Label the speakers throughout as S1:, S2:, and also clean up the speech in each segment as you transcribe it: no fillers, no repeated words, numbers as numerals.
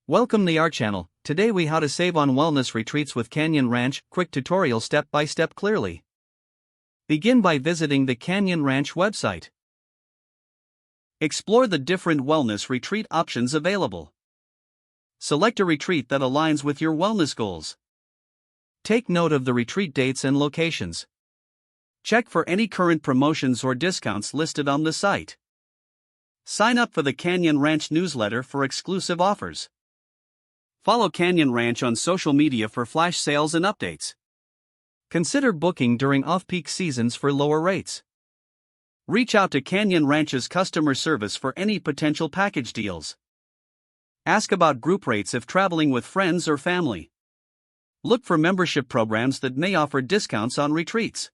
S1: Welcome to our channel. Today we how to save on wellness retreats with Canyon Ranch. Quick tutorial step by step clearly. Begin by visiting the Canyon Ranch website. Explore the different wellness retreat options available. Select a retreat that aligns with your wellness goals. Take note of the retreat dates and locations. Check for any current promotions or discounts listed on the site. Sign up for the Canyon Ranch newsletter for exclusive offers. Follow Canyon Ranch on social media for flash sales and updates. Consider booking during off-peak seasons for lower rates. Reach out to Canyon Ranch's customer service for any potential package deals. Ask about group rates if traveling with friends or family. Look for membership programs that may offer discounts on retreats.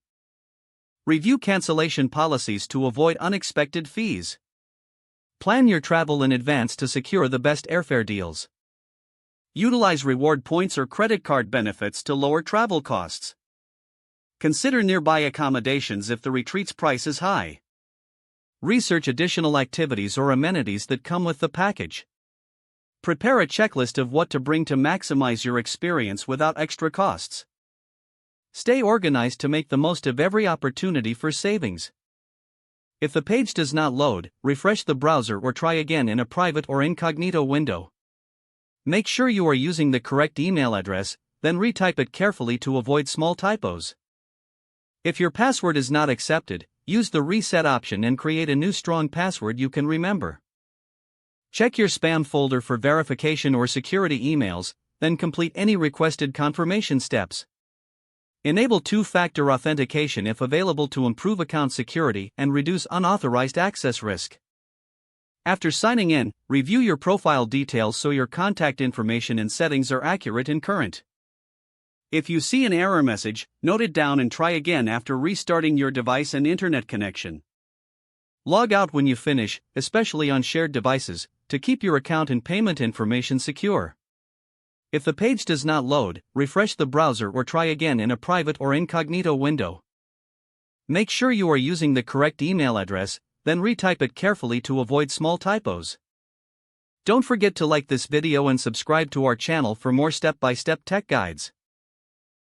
S1: Review cancellation policies to avoid unexpected fees. Plan your travel in advance to secure the best airfare deals. Utilize reward points or credit card benefits to lower travel costs. Consider nearby accommodations if the retreat's price is high. Research additional activities or amenities that come with the package. Prepare a checklist of what to bring to maximize your experience without extra costs. Stay organized to make the most of every opportunity for savings. If the page does not load, refresh the browser or try again in a private or incognito window. Make sure you are using the correct email address, then retype it carefully to avoid small typos. If your password is not accepted, use the reset option and create a new strong password you can remember. Check your spam folder for verification or security emails, then complete any requested confirmation steps. Enable two-factor authentication if available to improve account security and reduce unauthorized access risk. After signing in, review your profile details so your contact information and settings are accurate and current. If you see an error message, note it down and try again after restarting your device and internet connection. Log out when you finish, especially on shared devices, to keep your account and payment information secure. If the page does not load, refresh the browser or try again in a private or incognito window. Make sure you are using the correct email address, then retype it carefully to avoid small typos. Don't forget to like this video and subscribe to our channel for more step-by-step tech guides.